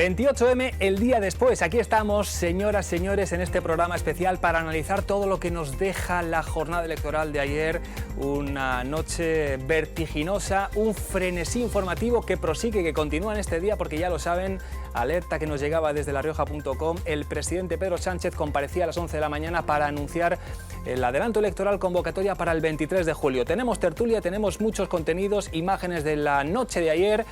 28M, el día después. Aquí estamos, señoras, señores, en este programa especial para analizar todo lo que nos deja la jornada electoral de ayer. Una noche vertiginosa, un frenesí informativo que prosigue, que continúa en este día, porque ya lo saben, alerta que nos llegaba desde larioja.com, el presidente Pedro Sánchez comparecía a las 11 de la mañana para anunciar el adelanto electoral convocatoria para el 23 de julio. Tenemos tertulia, tenemos muchos contenidos, imágenes de la noche de ayer,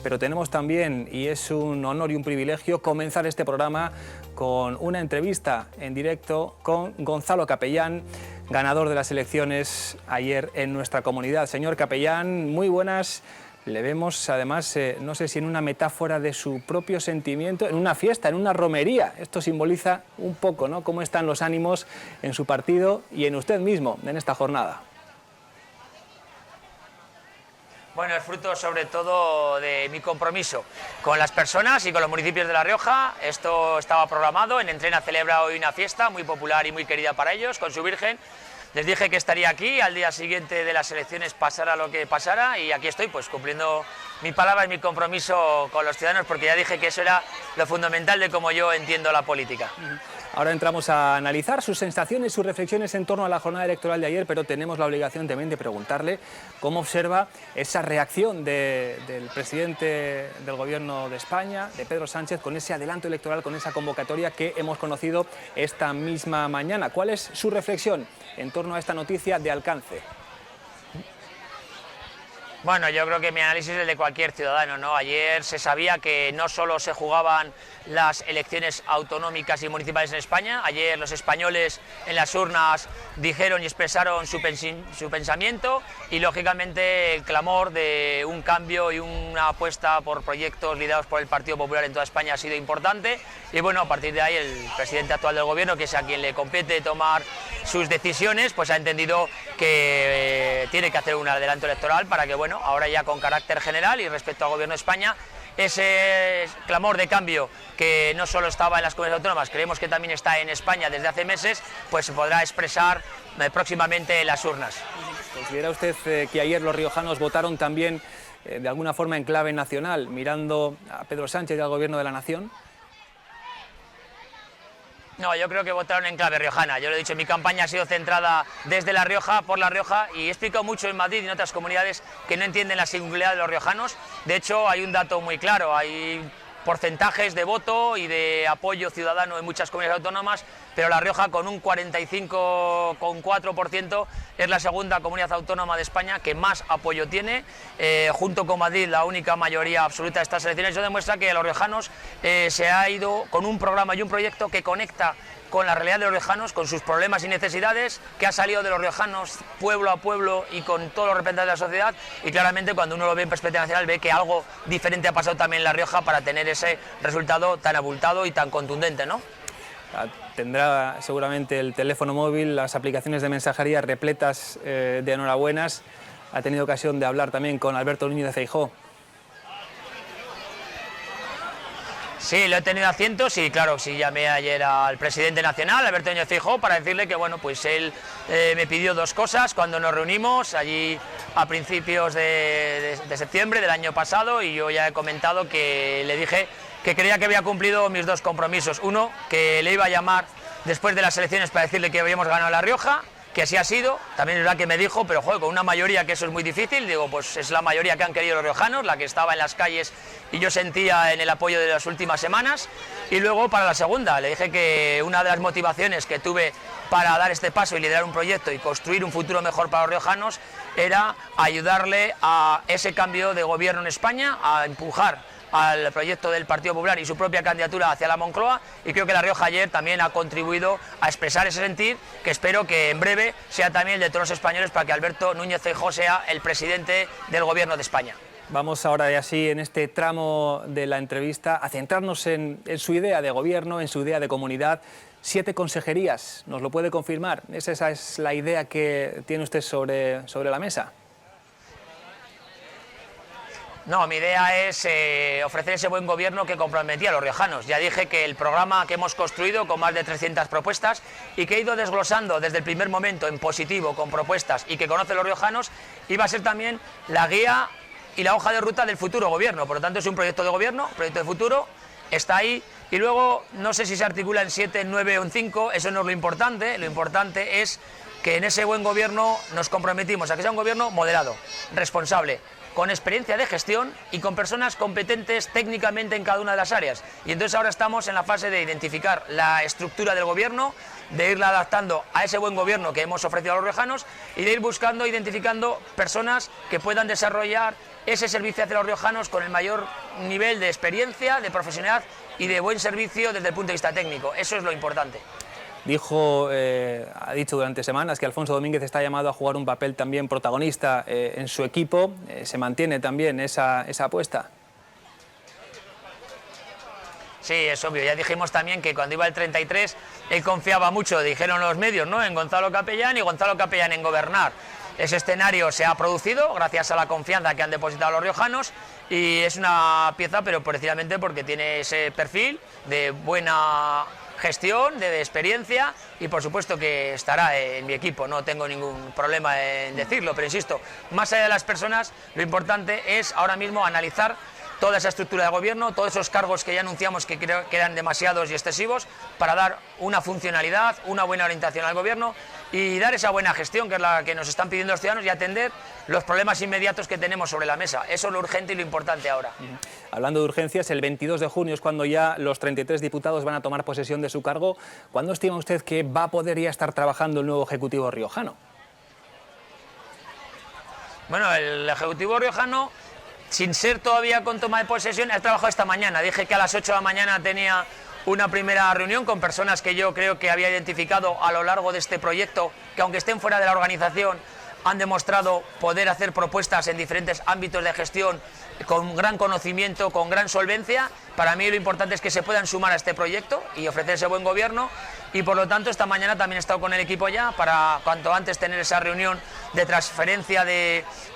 pero tenemos también, y es un honor y un privilegio, comenzar este programa con una entrevista en directo con Gonzalo Capellán, ganador de las elecciones ayer en nuestra comunidad. Señor Capellán, muy buenas. Le vemos, además, no sé si en una metáfora de su propio sentimiento, en una fiesta, en una romería. Esto simboliza un poco, ¿no?, cómo están los ánimos en su partido y en usted mismo en esta jornada. Bueno, es fruto sobre todo de mi compromiso con las personas y con los municipios de La Rioja. Esto estaba programado. En Entrena celebra hoy una fiesta muy popular y muy querida para ellos, con su Virgen. Les dije que estaría aquí al día siguiente de las elecciones, pasara lo que pasara, y aquí estoy, pues cumpliendo mi palabra y mi compromiso con los ciudadanos, porque ya dije que eso era lo fundamental de cómo yo entiendo la política. Ahora entramos a analizar sus sensaciones, sus reflexiones en torno a la jornada electoral de ayer, pero tenemos la obligación también de preguntarle cómo observa esa reacción del presidente del Gobierno de España, de Pedro Sánchez, con ese adelanto electoral, con esa convocatoria que hemos conocido esta misma mañana. ¿Cuál es su reflexión en torno a esta noticia de alcance? Bueno, yo creo que mi análisis es el de cualquier ciudadano, ¿no? Ayer se sabía que no solo se jugaban las elecciones autonómicas y municipales en España, ayer los españoles en las urnas dijeron y expresaron su pensamiento, y lógicamente el clamor de un cambio y una apuesta por proyectos liderados por el Partido Popular en toda España ha sido importante, y bueno, a partir de ahí el presidente actual del Gobierno, que es a quien le compete tomar sus decisiones, pues ha entendido que tiene que hacer un adelanto electoral para que, bueno, ahora ya con carácter general y respecto al Gobierno de España, ese clamor de cambio que no solo estaba en las comunidades autónomas, creemos que también está en España desde hace meses, pues se podrá expresar próximamente en las urnas. ¿Considera usted que ayer los riojanos votaron también de alguna forma en clave nacional, mirando a Pedro Sánchez y al Gobierno de la Nación? No, yo creo que votaron en clave riojana. Yo lo he dicho, mi campaña ha sido centrada desde La Rioja, por La Rioja, y he explicado mucho en Madrid y en otras comunidades que no entienden la singularidad de los riojanos. De hecho, hay un dato muy claro, hay porcentajes de voto y de apoyo ciudadano en muchas comunidades autónomas, pero La Rioja, con un 45,4%, es la segunda comunidad autónoma de España que más apoyo tiene, junto con Madrid, la única mayoría absoluta de estas elecciones. Eso demuestra que los riojanos se ha ido con un programa y un proyecto que conecta con la realidad de los riojanos, con sus problemas y necesidades, que ha salido de los riojanos pueblo a pueblo y con todos los representantes de la sociedad, y claramente cuando uno lo ve en perspectiva nacional ve que algo diferente ha pasado también en La Rioja para tener ese resultado tan abultado y tan contundente, ¿no? Tendrá seguramente el teléfono móvil, las aplicaciones de mensajería repletas de enhorabuenas. Ha tenido ocasión de hablar también con Alberto Núñez Feijóo. Sí, lo he tenido a cientos, y claro, sí llamé ayer al presidente nacional, Alberto Núñez Feijóo, para decirle que, bueno, pues él me pidió dos cosas cuando nos reunimos allí a principios de septiembre del año pasado, y yo ya he comentado que le dije que creía que había cumplido mis dos compromisos. Uno, que le iba a llamar después de las elecciones para decirle que habíamos ganado La Rioja, que así ha sido. También es verdad que me dijo, pero joder, con una mayoría, que eso es muy difícil. Digo, pues es la mayoría que han querido los riojanos, la que estaba en las calles y yo sentía en el apoyo de las últimas semanas. Y luego, para la segunda, le dije que una de las motivaciones que tuve para dar este paso y liderar un proyecto y construir un futuro mejor para los riojanos era ayudarle a ese cambio de gobierno en España, a empujar al proyecto del Partido Popular y su propia candidatura hacia la Moncloa, y creo que La Rioja ayer también ha contribuido a expresar ese sentir, que espero que en breve sea también el de todos los españoles, para que Alberto Núñez Feijóo sea el presidente del Gobierno de España. Vamos ahora, y así en este tramo de la entrevista, a centrarnos en su idea de gobierno, en su idea de comunidad. 7 consejerías, ¿nos lo puede confirmar? ¿Esa es la idea que tiene usted sobre la mesa? No, mi idea es ofrecer ese buen gobierno que comprometía a los riojanos. Ya dije que el programa que hemos construido con más de 300 propuestas y que he ido desglosando desde el primer momento en positivo con propuestas y que conocen los riojanos, iba a ser también la guía y la hoja de ruta del futuro gobierno. Por lo tanto, es un proyecto de gobierno, un proyecto de futuro, está ahí. Y luego, no sé si se articula en 7, en 9 o en 5, eso no es lo importante es que en ese buen gobierno nos comprometimos a que sea un gobierno moderado, responsable, con experiencia de gestión y con personas competentes técnicamente en cada una de las áreas. Y entonces ahora estamos en la fase de identificar la estructura del gobierno, de irla adaptando a ese buen gobierno que hemos ofrecido a los riojanos y de ir buscando, identificando personas que puedan desarrollar ese servicio hacia los riojanos con el mayor nivel de experiencia, de profesionalidad y de buen servicio desde el punto de vista técnico. Eso es lo importante. Ha dicho durante semanas que Alfonso Domínguez está llamado a jugar un papel también protagonista en su equipo. ¿Se mantiene también esa apuesta? Sí, es obvio. Ya dijimos también que cuando iba el 33 él confiaba mucho, dijeron los medios, ¿no?, en Gonzalo Capellán y Gonzalo Capellán en gobernar. Ese escenario se ha producido gracias a la confianza que han depositado los riojanos y es una pieza, pero precisamente porque tiene ese perfil de buena gestión, de experiencia y por supuesto que estará en mi equipo, no tengo ningún problema en decirlo, pero insisto, más allá de las personas, lo importante es ahora mismo analizar toda esa estructura de gobierno, todos esos cargos que ya anunciamos que creo que eran demasiados y excesivos, para dar una funcionalidad, una buena orientación al gobierno y dar esa buena gestión que es la que nos están pidiendo los ciudadanos y atender los problemas inmediatos que tenemos sobre la mesa. Eso es lo urgente y lo importante ahora. Hablando de urgencias, el 22 de junio es cuando ya los 33 diputados van a tomar posesión de su cargo. ¿Cuándo estima usted que va a poder ya estar trabajando el nuevo Ejecutivo riojano? Bueno, el Ejecutivo riojano, sin ser todavía con toma de posesión, ha trabajado esta mañana. Dije que a las 8 de la mañana tenía una primera reunión con personas que yo creo que había identificado a lo largo de este proyecto, que aunque estén fuera de la organización, han demostrado poder hacer propuestas en diferentes ámbitos de gestión con gran conocimiento, con gran solvencia. Para mí lo importante es que se puedan sumar a este proyecto y ofrecer ese buen gobierno y por lo tanto esta mañana también he estado con el equipo ya para cuanto antes tener esa reunión de transferencia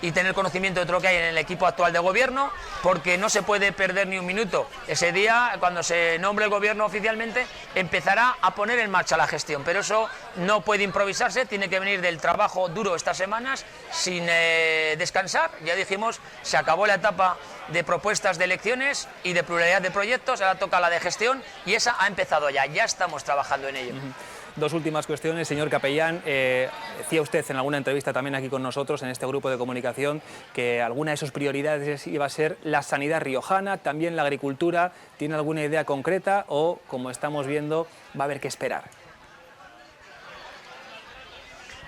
y tener conocimiento de todo lo que hay en el equipo actual de gobierno, porque no se puede perder ni un minuto. Ese día, cuando se nombre el gobierno oficialmente, empezará a poner en marcha la gestión, pero eso no puede improvisarse, tiene que venir del trabajo duro estas semanas sin descansar. Ya dijimos, se acabó la etapa de propuestas de elecciones y de pluralidad de proyectos, ahora toca la de gestión y esa ha empezado ya estamos trabajando en ello. Dos últimas cuestiones, señor Capellán. Decía usted en alguna entrevista también aquí con nosotros en este grupo de comunicación que alguna de sus prioridades iba a ser la sanidad riojana, también la agricultura. ¿Tiene alguna idea concreta o, como estamos viendo, va a haber que esperar?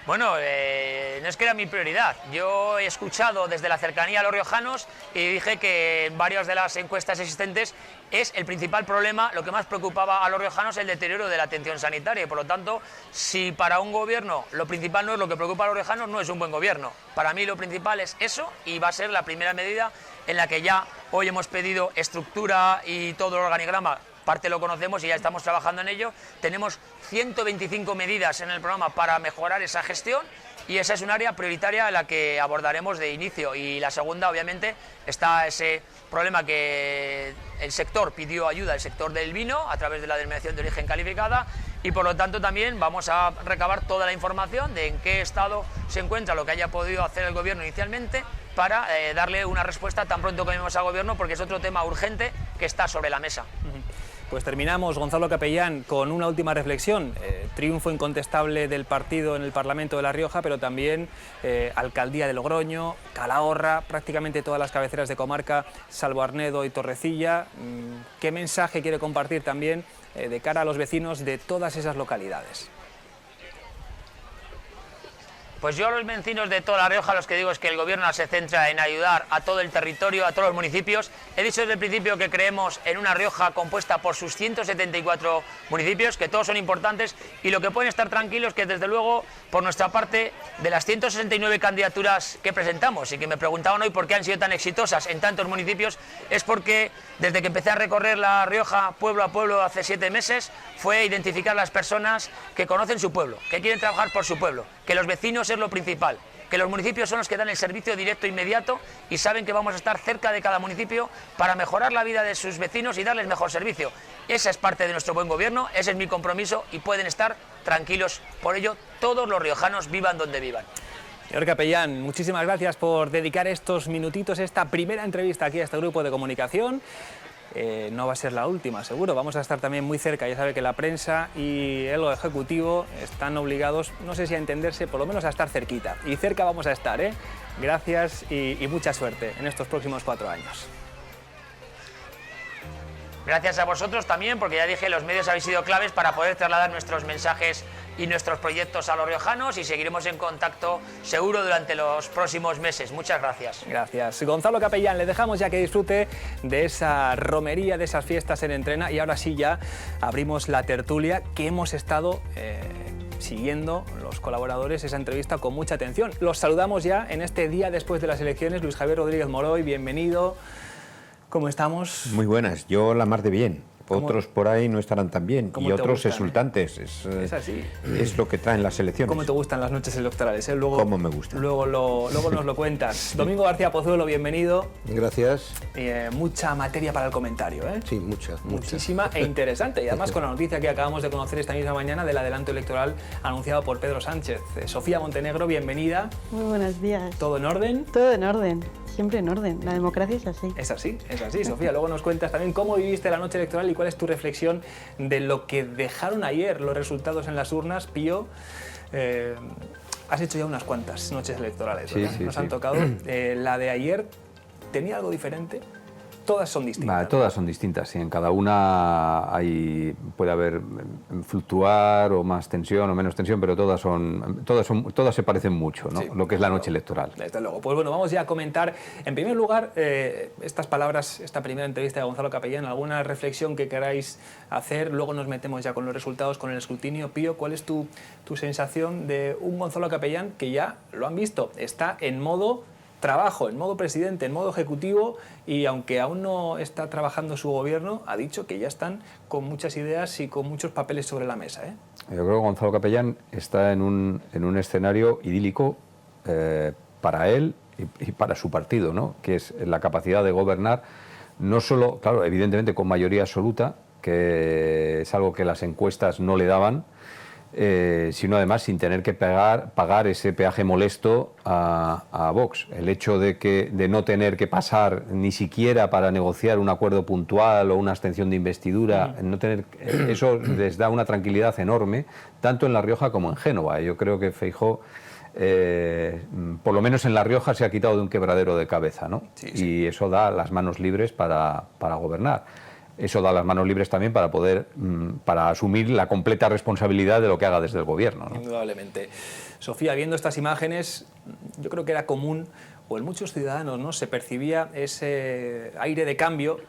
Bueno, no es que era mi prioridad. Yo he escuchado desde la cercanía a los riojanos y dije que en varias de las encuestas existentes es el principal problema, lo que más preocupaba a los riojanos, el deterioro de la atención sanitaria. Y por lo tanto, si para un gobierno lo principal no es lo que preocupa a los riojanos, no es un buen gobierno. Para mí lo principal es eso y va a ser la primera medida en la que ya hoy hemos pedido estructura y todo el organigrama. Parte lo conocemos y ya estamos trabajando en ello. Tenemos 125 medidas en el programa para mejorar esa gestión y esa es un área prioritaria en la que abordaremos de inicio. Y la segunda, obviamente, está ese problema que el sector pidió ayuda, el sector del vino, a través de la denominación de origen calificada y por lo tanto también vamos a recabar toda la información de en qué estado se encuentra lo que haya podido hacer el gobierno inicialmente para darle una respuesta tan pronto que vemos al gobierno, porque es otro tema urgente que está sobre la mesa. Pues terminamos, Gonzalo Capellán, con una última reflexión. Triunfo incontestable del partido en el Parlamento de La Rioja, pero también Alcaldía de Logroño, Calahorra, prácticamente todas las cabeceras de comarca, salvo Arnedo y Torrecilla. ¿Qué mensaje quiere compartir también de cara a los vecinos de todas esas localidades? Pues yo a los vecinos de toda La Rioja los que digo es que el gobierno se centra en ayudar a todo el territorio, a todos los municipios. He dicho desde el principio que creemos en una Rioja compuesta por sus 174 municipios, que todos son importantes y lo que pueden estar tranquilos que desde luego por nuestra parte de las 169 candidaturas que presentamos y que me preguntaban hoy por qué han sido tan exitosas en tantos municipios, es porque desde que empecé a recorrer La Rioja pueblo a pueblo hace 7 meses fue identificar las personas que conocen su pueblo, que quieren trabajar por su pueblo, que los vecinos es lo principal, que los municipios son los que dan el servicio directo inmediato y saben que vamos a estar cerca de cada municipio para mejorar la vida de sus vecinos y darles mejor servicio. Esa es parte de nuestro buen gobierno, ese es mi compromiso y pueden estar tranquilos por ello todos los riojanos, vivan donde vivan. Señor Capellán, muchísimas gracias por dedicar estos minutitos, esta primera entrevista aquí a este grupo de comunicación. no va a ser la última, seguro. Vamos a estar también muy cerca. Ya sabe que la prensa y el Ejecutivo están obligados, no sé si a entenderse, por lo menos a estar cerquita. Y cerca vamos a estar, ¿eh? Gracias y mucha suerte en estos próximos 4 años. Gracias a vosotros también, porque ya dije, los medios habéis sido claves para poder trasladar nuestros mensajes y nuestros proyectos a los riojanos, y seguiremos en contacto seguro durante los próximos meses. Muchas gracias. Gracias. Gonzalo Capellán, le dejamos ya que disfrute de esa romería, de esas fiestas en Entrena, y ahora sí ya abrimos la tertulia que hemos estado siguiendo los colaboradores esa entrevista con mucha atención. Los saludamos ya en este día después de las elecciones. Luis Javier Rodríguez Moroy, bienvenido. ¿Cómo estamos? Muy buenas, yo la mar de bien. Otros por ahí no estarán tan bien y otros exultantes. Es así. Es lo que traen las elecciones. ¿Cómo te gustan las noches electorales? Luego, ¿cómo me gustan? Luego nos lo cuentas. Domingo García Pozuelo, bienvenido. Gracias. Mucha materia para el comentario, ¿eh? Sí, mucha. Muchísima e interesante. Y además con la noticia que acabamos de conocer esta misma mañana del adelanto electoral anunciado por Pedro Sánchez. Sofía Montenegro, bienvenida. Muy buenos días. ¿Todo en orden? Todo en orden. Siempre en orden. La democracia es así. Es así, Sofía. Luego nos cuentas también cómo viviste la noche electoral y cuál es tu reflexión de lo que dejaron ayer los resultados en las urnas. Pío, has hecho ya unas cuantas noches electorales, ¿verdad? Sí, Nos han tocado. La de ayer tenía algo diferente. Todas son distintas. Vale, todas son distintas, sí. En cada una puede haber fluctuar o más tensión o menos tensión, pero todas se parecen mucho, ¿no? Sí, lo que es la noche electoral. Desde luego. Pues bueno, vamos ya a comentar, en primer lugar, estas palabras, esta primera entrevista de Gonzalo Capellán, alguna reflexión que queráis hacer, luego nos metemos ya con los resultados, con el escrutinio. Pío, ¿cuál es tu sensación de un Gonzalo Capellán que ya lo han visto, está en modo trabajo, en modo presidente, en modo ejecutivo, y aunque aún no está trabajando su gobierno, ha dicho que ya están con muchas ideas y con muchos papeles sobre la mesa, ¿eh? Yo creo que Gonzalo Capellán está en un escenario idílico para él y para su partido, ¿no? Que es la capacidad de gobernar, no solo, claro, evidentemente con mayoría absoluta, que es algo que las encuestas no le daban, sino además sin tener que pagar ese peaje molesto a Vox. El hecho de no tener que pasar ni siquiera para negociar un acuerdo puntual o una abstención de investidura, eso les da una tranquilidad enorme, tanto en La Rioja como en Génova. Yo creo que Feijóo, por lo menos en La Rioja, se ha quitado de un quebradero de cabeza, ¿no? Sí. Y eso da las manos libres para gobernar. Eso da las manos libres también para asumir la completa responsabilidad de lo que haga desde el gobierno, ¿no? Indudablemente. Sofía, viendo estas imágenes, yo creo que era común, o en muchos ciudadanos, ¿no?, se percibía ese aire de cambio,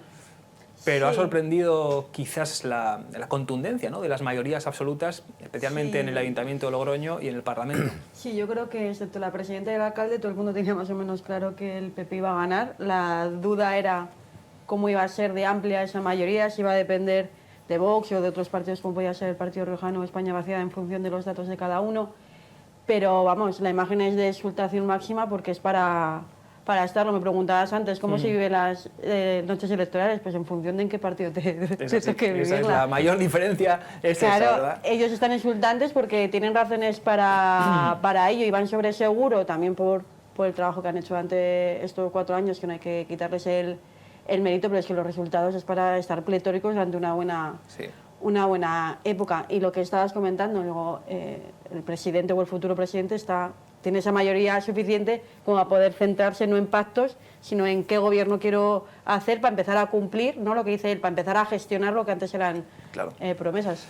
pero sí, ha sorprendido quizás la contundencia, ¿no?, de las mayorías absolutas, especialmente en el Ayuntamiento de Logroño y en el Parlamento. Sí, yo creo que excepto la presidenta y el alcalde, todo el mundo tenía más o menos claro que el PP iba a ganar. La duda era cómo iba a ser de amplia esa mayoría, si iba a depender de Vox o de otros partidos como podía ser el Partido Riojano o España Vaciada en función de los datos de cada uno. Pero vamos, la imagen es de exultación máxima porque es para estarlo. Me preguntabas antes cómo se viven las noches electorales, pues en función de en qué partido te toque vivirla. Esa es la mayor diferencia, claro, esa, ¿verdad? Ellos están exultantes porque tienen razones para ello y van sobre seguro, también por el trabajo que han hecho durante estos 4 años, que no hay que quitarles el mérito, pero es que los resultados es para estar pletóricos durante una buena época. Y lo que estabas comentando, luego el presidente o el futuro presidente tiene esa mayoría suficiente como a poder centrarse no en pactos, sino en qué gobierno quiero hacer para empezar a cumplir, ¿no?, lo que dice él, para empezar a gestionar lo que antes eran promesas.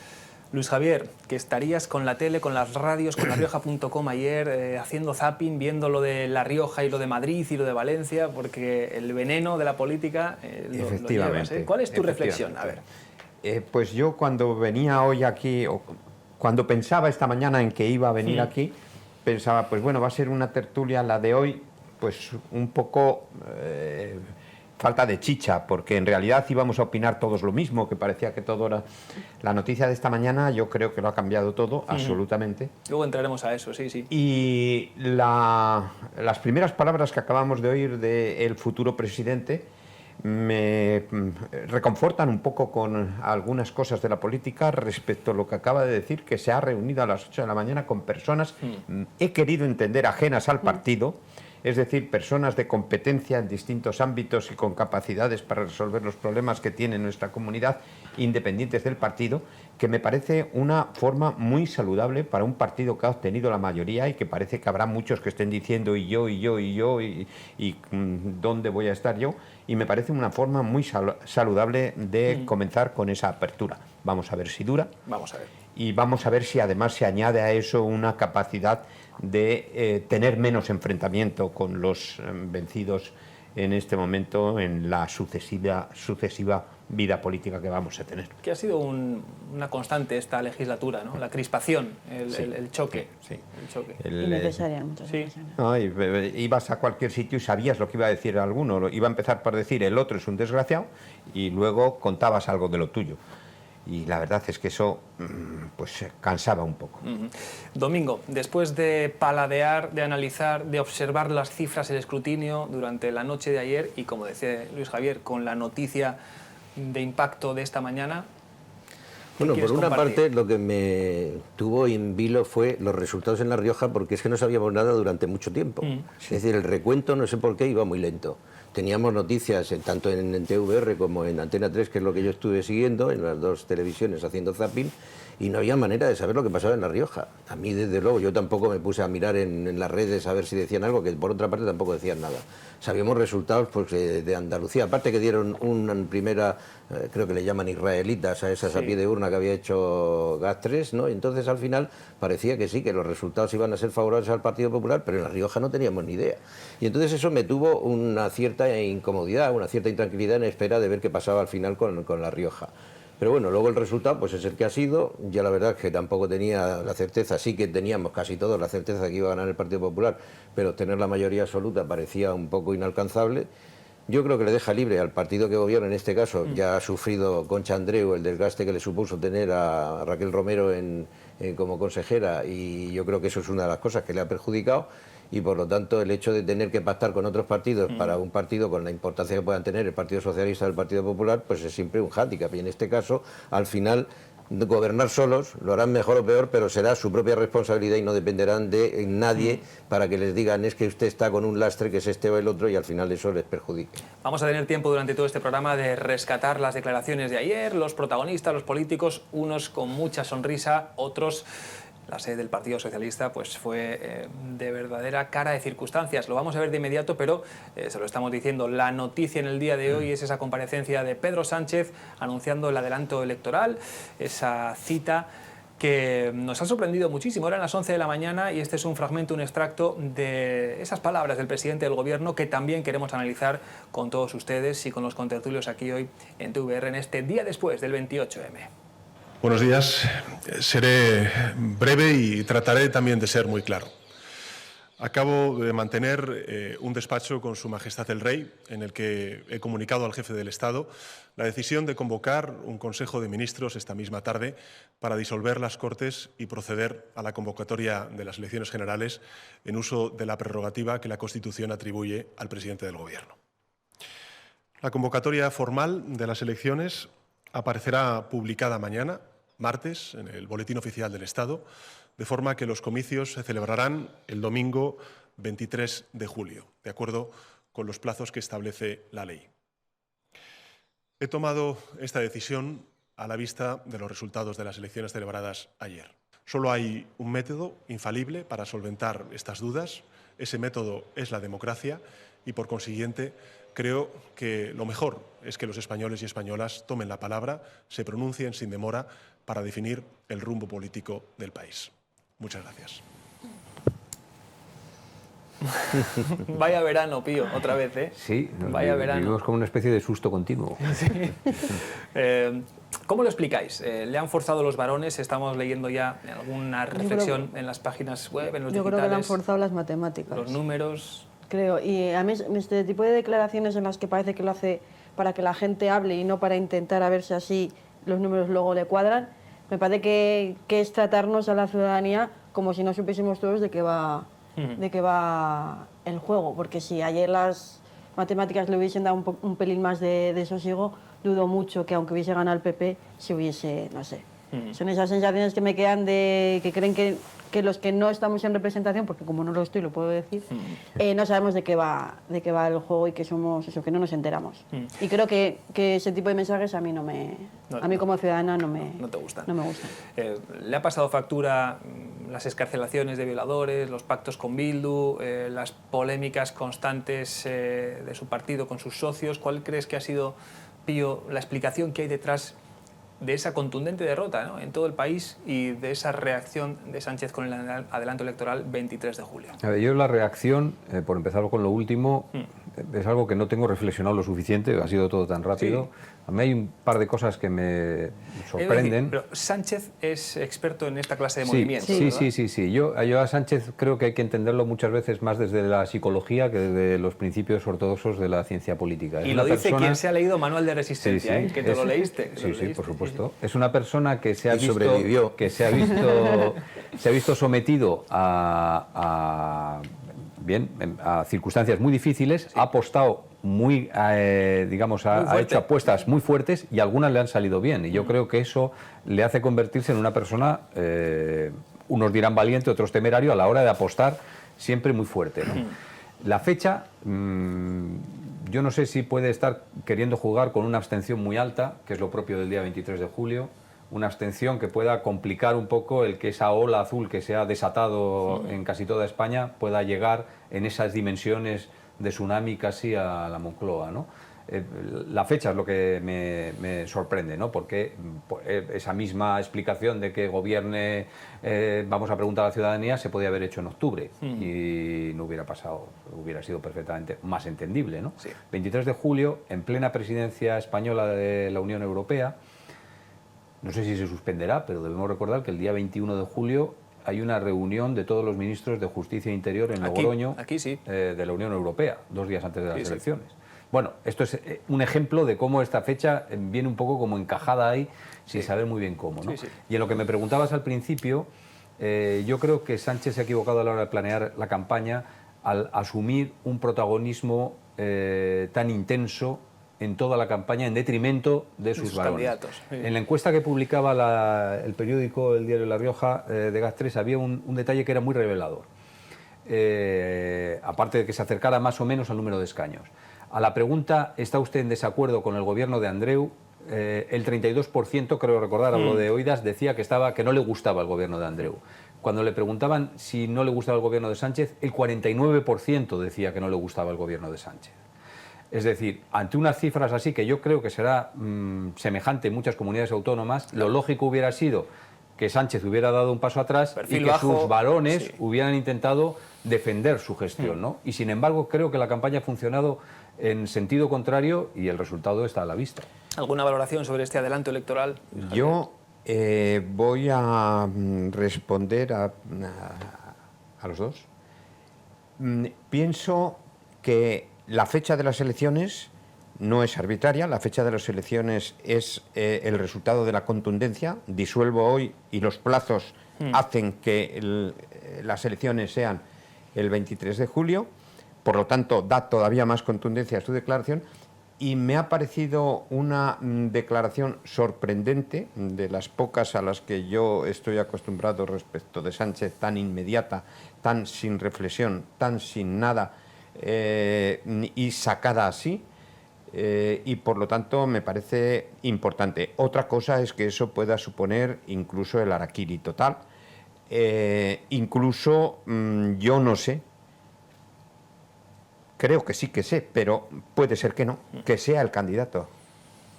Luis Javier, que estarías con la tele, con las radios, con larioja.com ayer, haciendo zapping, viendo lo de La Rioja y lo de Madrid y lo de Valencia, porque el veneno de la política lo llevas, ¿eh? ¿Cuál es tu reflexión? A ver. Pues yo cuando venía hoy aquí, o cuando pensaba esta mañana en que iba a venir aquí, pensaba, pues bueno, va a ser una tertulia, la de hoy, pues un poco falta de chicha, porque en realidad íbamos a opinar todos lo mismo, que parecía que todo era... La noticia de esta mañana yo creo que lo ha cambiado todo, absolutamente. Luego entraremos a eso, sí. Y las primeras palabras que acabamos de oír del futuro presidente me reconfortan un poco con algunas cosas de la política respecto a lo que acaba de decir, que se ha reunido a las 8 de la mañana con personas, he querido entender, ajenas al partido, es decir, personas de competencia en distintos ámbitos y con capacidades para resolver los problemas que tiene nuestra comunidad, independientes del partido, que me parece una forma muy saludable para un partido que ha obtenido la mayoría y que parece que habrá muchos que estén diciendo y yo, ¿dónde voy a estar yo? Y me parece una forma muy saludable de comenzar con esa apertura. Vamos a ver si dura. Vamos a ver. Y vamos a ver si además se añade a eso una capacidad de tener menos enfrentamiento con los vencidos en este momento en la sucesiva vida política que vamos a tener. Que ha sido una constante esta legislatura, ¿no? La crispación, el choque. Sí. El choque. Innecesaria en muchas ocasiones. No, ibas a cualquier sitio y sabías lo que iba a decir alguno. Iba a empezar por decir el otro es un desgraciado y luego contabas algo de lo tuyo. Y la verdad es que eso pues cansaba un poco. Domingo, después de paladear, de analizar, de observar las cifras, el escrutinio durante la noche de ayer y, como decía Luis Javier, con la noticia de impacto de esta mañana, bueno, por una parte lo que me tuvo en vilo fue los resultados en La Rioja, porque es que no sabíamos nada durante mucho tiempo. Es decir, el recuento, no sé por qué, iba muy lento. Teníamos noticias tanto en TVR como en Antena 3, que es lo que yo estuve siguiendo, en las dos televisiones haciendo zapping, y no había manera de saber lo que pasaba en La Rioja. A mí, desde luego, yo tampoco me puse a mirar en las redes a ver si decían algo, que por otra parte tampoco decían nada. Sabíamos resultados pues, de Andalucía, aparte que dieron una primera, creo que le llaman israelitas a esas a pie de urna que había hecho Gastres, ¿no? Y entonces al final parecía que sí, que los resultados iban a ser favorables al Partido Popular, pero en La Rioja no teníamos ni idea. Y entonces eso me tuvo una cierta incomodidad, una cierta intranquilidad en espera de ver qué pasaba al final con La Rioja. Pero bueno, luego el resultado pues es el que ha sido. Ya la verdad es que tampoco tenía la certeza, sí que teníamos casi todos la certeza de que iba a ganar el Partido Popular, pero tener la mayoría absoluta parecía un poco inalcanzable. Yo creo que le deja libre al partido que gobierna, en este caso ya ha sufrido Concha Andreu el desgaste que le supuso tener a Raquel Romero como consejera, y yo creo que eso es una de las cosas que le ha perjudicado. Y por lo tanto el hecho de tener que pactar con otros partidos para un partido con la importancia que puedan tener el Partido Socialista o el Partido Popular, pues es siempre un hándicap. Y en este caso, al final, gobernar solos, lo harán mejor o peor, pero será su propia responsabilidad y no dependerán de nadie para que les digan es que usted está con un lastre que es este o el otro, y al final eso les perjudique. Vamos a tener tiempo durante todo este programa de rescatar las declaraciones de ayer, los protagonistas, los políticos, unos con mucha sonrisa, otros... La sede del Partido Socialista pues fue de verdadera cara de circunstancias. Lo vamos a ver de inmediato, pero se lo estamos diciendo. La noticia en el día de hoy es esa comparecencia de Pedro Sánchez anunciando el adelanto electoral, esa cita que nos ha sorprendido muchísimo. Eran las 11 de la mañana y este es un fragmento, un extracto de esas palabras del presidente del Gobierno que también queremos analizar con todos ustedes y con los contertulios aquí hoy en TVR en este día después del 28M. Buenos días. Seré breve y trataré también de ser muy claro. Acabo de mantener un despacho con Su Majestad el Rey, en el que he comunicado al jefe del Estado la decisión de convocar un Consejo de Ministros esta misma tarde para disolver las Cortes y proceder a la convocatoria de las elecciones generales en uso de la prerrogativa que la Constitución atribuye al presidente del Gobierno. La convocatoria formal de las elecciones aparecerá publicada mañana, martes, en el Boletín Oficial del Estado, de forma que los comicios se celebrarán el domingo 23 de julio, de acuerdo con los plazos que establece la ley. He tomado esta decisión a la vista de los resultados de las elecciones celebradas ayer. Solo hay un método infalible para solventar estas dudas. Ese método es la democracia y, por consiguiente, creo que lo mejor es que los españoles y españolas tomen la palabra, se pronuncien sin demora para definir el rumbo político del país. Muchas gracias. Vaya verano, Pío, otra vez, ¿eh? Sí, vaya verano. Vivimos como una especie de susto continuo. Sí. ¿Cómo lo explicáis? ¿Le han forzado los varones? Estamos leyendo ya alguna reflexión en las páginas web, en los digitales. Yo creo que le han forzado las matemáticas. Los números. Creo, y a mí este tipo de declaraciones en las que parece que lo hace para que la gente hable y no para intentar a ver si así los números luego le cuadran, me parece que es tratarnos a la ciudadanía como si no supiésemos todos de qué va el juego, porque si ayer las matemáticas le hubiesen dado un pelín más de sosiego, dudo mucho que aunque hubiese ganado el PP se hubiese, no sé, Son esas sensaciones que me quedan de que creen que los que no estamos en representación, porque como no lo estoy, lo puedo decir, no sabemos de qué va el juego y que somos eso, que no nos enteramos. Y creo que ese tipo de mensajes a mí a mí como ciudadana no te gustan. No me gustan. ¿Le ha pasado factura las excarcelaciones de violadores, los pactos con Bildu, las polémicas constantes de su partido con sus socios? ¿Cuál crees que ha sido, Pío, la explicación que hay detrás de esa contundente derrota, ¿no?, en todo el país y de esa reacción de Sánchez con el adelanto electoral 23 de julio? A ver, yo la reacción, por empezar con lo último, es algo que no tengo reflexionado lo suficiente, ha sido todo tan rápido. Sí. A mí hay un par de cosas que me sorprenden. Pero Sánchez es experto en esta clase de movimientos. Sí. Yo a Sánchez creo que hay que entenderlo muchas veces más desde la psicología que desde los principios ortodoxos de la ciencia política. Y lo dice quien se ha leído Manual de Resistencia, que te lo leíste. Sí, por supuesto. Es una persona que se ha visto sometido a circunstancias muy difíciles, ha apostado muy, ha hecho apuestas muy fuertes y algunas le han salido bien. Y yo creo que eso le hace convertirse en una persona, unos dirán valiente, otros temerario, a la hora de apostar siempre muy fuerte, ¿no? La fecha, yo no sé si puede estar queriendo jugar con una abstención muy alta, que es lo propio del día 23 de julio, una abstención que pueda complicar un poco el que esa ola azul que se ha desatado en casi toda España pueda llegar en esas dimensiones de tsunami casi a la Moncloa, ¿no? La fecha es lo que me sorprende, ¿no? Porque esa misma explicación de que gobierne, vamos a preguntar a la ciudadanía, se podía haber hecho en octubre y no hubiera pasado, hubiera sido perfectamente más entendible, ¿no? Sí. 23 de julio, en plena presidencia española de la Unión Europea, no sé si se suspenderá, pero debemos recordar que el día 21 de julio hay una reunión de todos los ministros de Justicia e Interior en Logroño de la Unión Europea, 2 días antes de las elecciones. Bueno, esto es un ejemplo de cómo esta fecha viene un poco como encajada ahí, sin saber muy bien cómo, ¿no? Y en lo que me preguntabas al principio, yo creo que Sánchez se ha equivocado a la hora de planear la campaña al asumir un protagonismo tan intenso en toda la campaña en detrimento de sus varones. Candidatos. En la encuesta que publicaba el periódico El Diario de La Rioja de GAT3 había un detalle que era muy revelador, aparte de que se acercara más o menos al número de escaños. A la pregunta, ¿está usted en desacuerdo con el gobierno de Andreu?, el 32%, creo recordar, hablo de oídas, decía que no le gustaba el gobierno de Andreu. Cuando le preguntaban si no le gustaba el gobierno de Sánchez, el 49% decía que no le gustaba el gobierno de Sánchez. Es decir, ante unas cifras así, que yo creo que será semejante en muchas comunidades autónomas, lo lógico hubiera sido que Sánchez hubiera dado un paso atrás y que sus varones hubieran intentado defender su gestión, ¿no? Y sin embargo creo que la campaña ha funcionado en sentido contrario y el resultado está a la vista. ¿Alguna valoración sobre este adelanto electoral? Yo voy a responder a los dos. Pienso que la fecha de las elecciones no es arbitraria, la fecha de las elecciones es el resultado de la contundencia. Disuelvo hoy y los plazos hacen que las elecciones sean el 23 de julio, por lo tanto da todavía más contundencia a su declaración y me ha parecido una declaración sorprendente, de las pocas a las que yo estoy acostumbrado respecto de Sánchez, tan inmediata, tan sin reflexión, tan sin nada y sacada así. Y por lo tanto me parece importante. Otra cosa es que eso pueda suponer incluso el harakiri total. Incluso yo no sé, creo que sí que sé, pero puede ser que no, que sea el candidato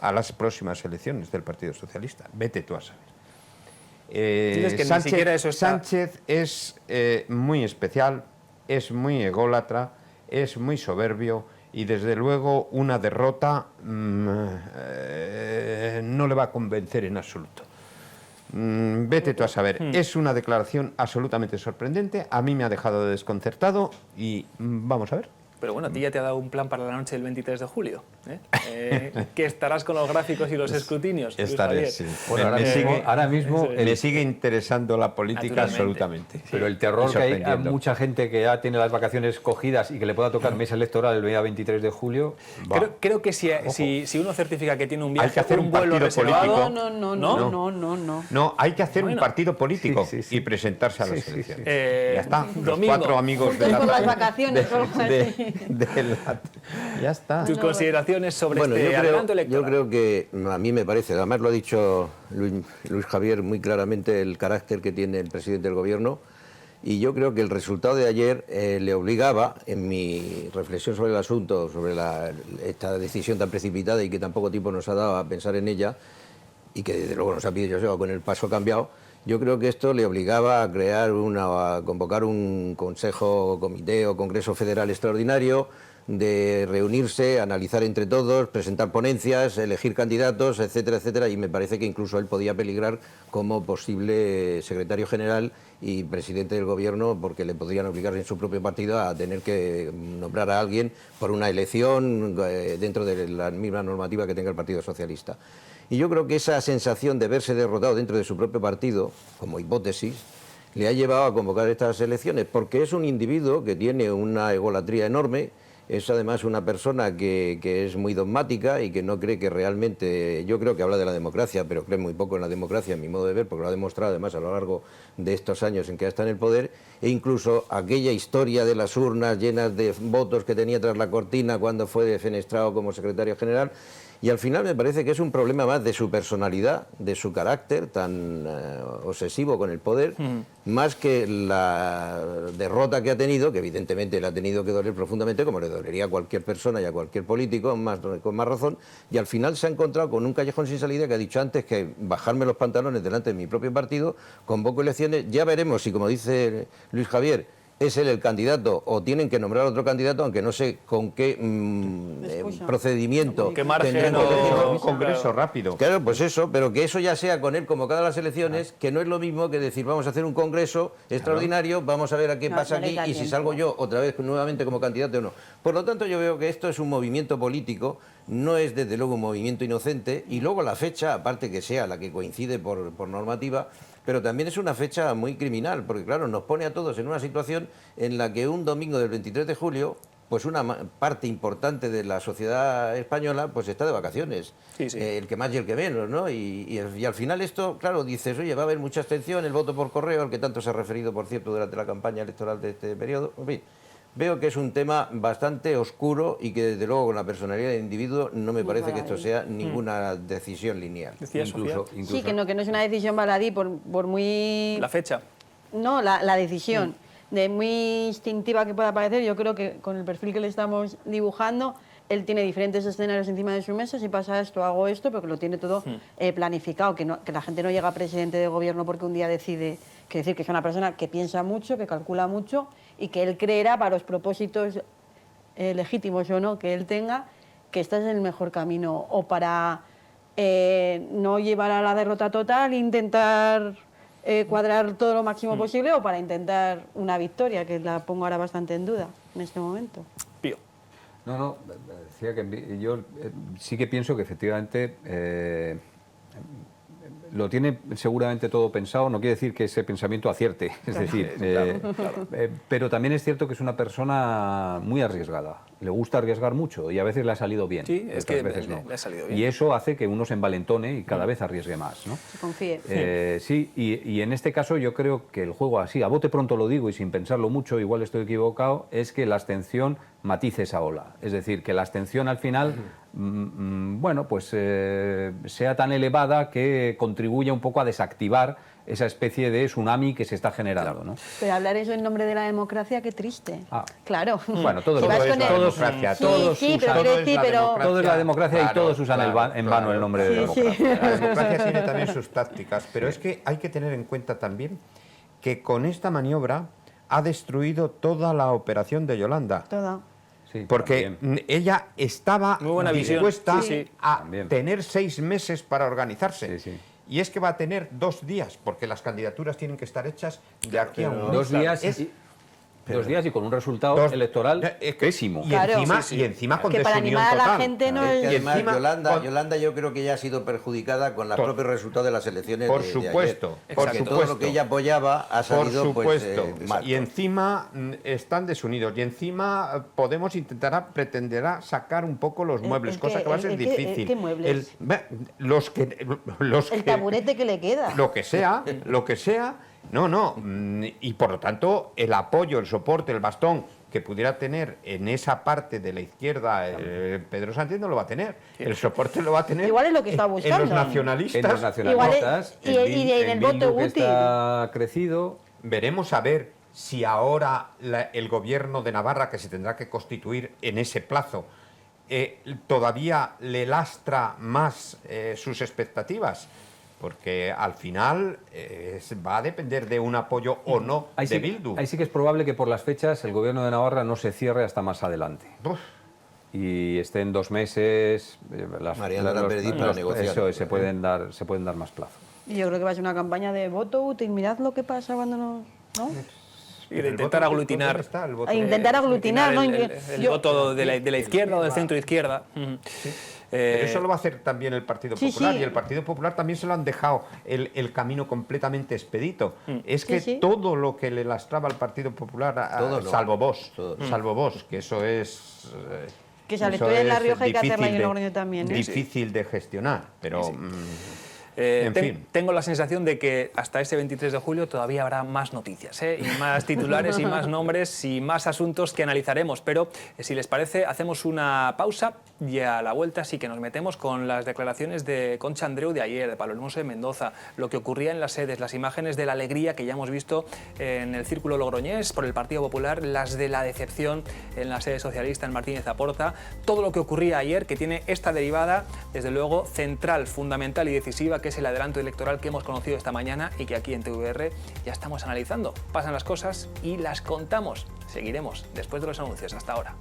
a las próximas elecciones del Partido Socialista. Vete tú a saber. Que Sánchez, ni siquiera eso está... Sánchez es muy especial, es muy ególatra, es muy soberbio y desde luego una derrota no le va a convencer en absoluto. Vete tú a saber. Es una declaración absolutamente sorprendente, a mí me ha dejado desconcertado y vamos a ver. Pero bueno, a ti ya te ha dado un plan para la noche del 23 de julio. Que estarás con los gráficos y los escrutinios. Luis Estaré, Javier. sí. Bueno, ahora mismo eso es. Me sigue interesando la política Naturalmente. absolutamente. Pero el terror Y que hay a sorprendiendo. mucha gente que ya tiene las vacaciones cogidas y que le pueda tocar mes electoral el día 23 de julio, va. Creo que si uno certifica que tiene un viaje, Hay que hacer un vuelo partido reservado, político. No. No, hay que hacer un partido político Sí, sí, sí. y presentarse a las Sí, sí, elecciones. sí. Ya está. Los Domingo. 4 amigos de Juntos la por las tarde. vacaciones, o algo así. Ya está. tus consideraciones sobre Bueno, este adelanto electoral. yo creo que a mí me parece, además lo ha dicho Luis Javier muy claramente, el carácter que tiene el presidente del gobierno, y yo creo que el resultado de ayer le obligaba, en mi reflexión sobre el asunto, sobre esta decisión tan precipitada y que tan poco tiempo nos ha dado a pensar en ella, y que desde luego nos ha pedido yo con el paso cambiado, yo creo que esto le obligaba a a convocar un consejo, comité o congreso federal extraordinario, de reunirse, analizar entre todos, presentar ponencias, elegir candidatos, etcétera, etcétera, y me parece que incluso él podía peligrar como posible secretario general y presidente del gobierno, porque le podrían obligar en su propio partido a tener que nombrar a alguien por una elección dentro de la misma normativa que tenga el Partido Socialista. Y yo creo que esa sensación de verse derrotado dentro de su propio partido, como hipótesis, le ha llevado a convocar estas elecciones, porque es un individuo que tiene una egolatría enorme. Es además una persona que es muy dogmática y que no cree que realmente, yo creo que habla de la democracia, pero cree muy poco en la democracia, a mi modo de ver, porque lo ha demostrado además a lo largo de estos años en que está en el poder, e incluso aquella historia de las urnas llenas de votos que tenía tras la cortina cuando fue defenestrado como secretario general. Y al final me parece que es un problema más de su personalidad, de su carácter tan obsesivo con el poder, más que la derrota que ha tenido, que evidentemente le ha tenido que doler profundamente, como le dolería a cualquier persona y a cualquier político, con más razón, y al final se ha encontrado con un callejón sin salida que ha dicho antes que bajarme los pantalones delante de mi propio partido, convoco elecciones, ya veremos si, como dice Luis Javier, es él el candidato o tienen que nombrar otro candidato, aunque no sé con qué procedimiento. ¿Qué margen tendrán que o- elegirlo. Un congreso rápido. Claro, pues eso, pero que eso ya sea con él convocado a las elecciones, que no es lo mismo que decir vamos a hacer un congreso extraordinario, vamos a ver a qué No, pasa no les aquí da y si tiempo. salgo yo otra vez nuevamente como candidato o no. Por lo tanto, yo veo que esto es un movimiento político, no es desde luego un movimiento inocente, y luego la fecha, aparte que sea la que coincide por normativa, pero también es una fecha muy criminal, porque claro, nos pone a todos en una situación en la que un domingo del 23 de julio, pues una parte importante de la sociedad española pues está de vacaciones, Sí, sí. el que más y el que menos, ¿no? Y al final esto, claro, dices, oye, va a haber mucha abstención, el voto por correo, al que tanto se ha referido, por cierto, durante la campaña electoral de este periodo, en fin. Veo que es un tema bastante oscuro y que desde luego con la personalidad del individuo no me parece que esto sea ninguna decisión lineal. Decía Sofía. Sí, que no es una decisión baladí por muy... La fecha. No, la decisión, de muy instintiva que pueda parecer, yo creo que con el perfil que le estamos dibujando, él tiene diferentes escenarios encima de su mesa, si pasa esto, hago esto, pero que lo tiene todo planificado, que la gente no llega a presidente de gobierno porque un día decide, que decir que es una persona que piensa mucho, que calcula mucho y que él creerá para los propósitos legítimos o no que él tenga, que este es el mejor camino, o para no llevar a la derrota total, intentar cuadrar todo lo máximo posible, o para intentar una victoria, que la pongo ahora bastante en duda en este momento. Pío. No, decía que yo sí que pienso que efectivamente lo tiene seguramente todo pensado, no quiere decir que ese pensamiento acierte, es decir, pero también es cierto que es una persona muy arriesgada, le gusta arriesgar mucho y a veces le ha salido bien, Sí, es otras que veces no. le ha salido bien. Y eso hace que uno se envalentone y cada vez arriesgue más, ¿no? Se confíe. Sí, y en este caso yo creo que el juego así, a bote pronto lo digo y sin pensarlo mucho, igual estoy equivocado, es que la abstención matice esa ola. Es decir, que la abstención al final, bueno, pues sea tan elevada que contribuya un poco a desactivar esa especie de tsunami que se está generando, ¿no? Pero hablar eso en nombre de la democracia, qué triste. Ah. Claro. Bueno, todo, Si vas es con la el- democracia, Sí, todos sí, pero usan- quiero decir, pero... todo es la democracia y Claro, todos usan claro, en vano el nombre de Sí, sí. democracia. La democracia tiene también sus tácticas, pero es que hay que tener en cuenta también que con esta maniobra ha destruido toda la operación de Yolanda. Toda. Sí, Porque también. ella estaba Muy buena visión. dispuesta Sí, sí. a También. tener 6 meses para organizarse. Sí, sí. Y es que va a tener 2 días, porque las candidaturas tienen que estar hechas de aquí a un mes. 2 días Es- y 2 días y con un resultado electoral pésimo. Y Claro, encima, sí, y encima con Que para desunión animar a la total. gente no Es que es... además, encima, Yolanda yo creo que ya ha sido perjudicada con los propios resultados de las elecciones Por de supuesto, ayer. por Porque todo supuesto. lo que ella apoyaba ha Por salido supuesto. pues, mal. Y encima están desunidos. Y encima Podemos pretenderá sacar un poco los muebles, cosa que va a ser difícil. ¿Qué muebles? Los El taburete que le queda. Lo que sea. No. Y por lo tanto, el apoyo, el soporte, el bastón que pudiera tener en esa parte de la izquierda Pedro Sánchez no lo va a tener. El soporte lo va a tener. Igual es lo que está buscando. En los nacionalistas. En los nacionalistas, en el voto Bildu, que útil. está crecido. Veremos a ver si ahora el gobierno de Navarra, que se tendrá que constituir en ese plazo, todavía le lastra más sus expectativas. Porque al final va a depender de un apoyo o no de Bildu. Ahí sí que es probable que por las fechas el gobierno de Navarra no se cierre hasta más adelante. Uf. Y estén 2 meses. Mariano la perdí para negociar. Eso es, se pueden dar más plazo. Y yo creo que va a ser una campaña de voto útil. Mirad lo que pasa cuando no... Y de intentar aglutinar. ¿Dónde está el voto? Intentar aglutinar, ¿no? El voto de la izquierda o del centro izquierda. Pero eso lo va a hacer también el Partido Sí, Popular, sí. y el Partido Popular también se lo han dejado el camino completamente expedito. Es que Sí. todo lo que le lastraba al Partido Popular, Todo no. salvo Vox, Todo. salvo Vox, que eso es... Que se le eso estudia en La es Rioja hay que hacerla difícil y en de- Logroño también. ¿eh? Difícil de gestionar, pero... En fin. Tengo la sensación de que hasta ese 23 de julio todavía habrá más noticias, y más titulares y más nombres y más asuntos que analizaremos. Pero si les parece, hacemos una pausa y a la vuelta sí que nos metemos con las declaraciones de Concha Andreu de ayer, de Pablo Hermoso de Mendoza, lo que ocurría en las sedes, las imágenes de la alegría que ya hemos visto en el Círculo Logroñés por el Partido Popular, las de la decepción en la sede socialista en Martínez Zaporta, todo lo que ocurría ayer, que tiene esta derivada, desde luego, central, fundamental y decisiva, que es el adelanto electoral que hemos conocido esta mañana y que aquí en TVR ya estamos analizando. Pasan las cosas y las contamos. Seguiremos después de los anuncios. Hasta ahora.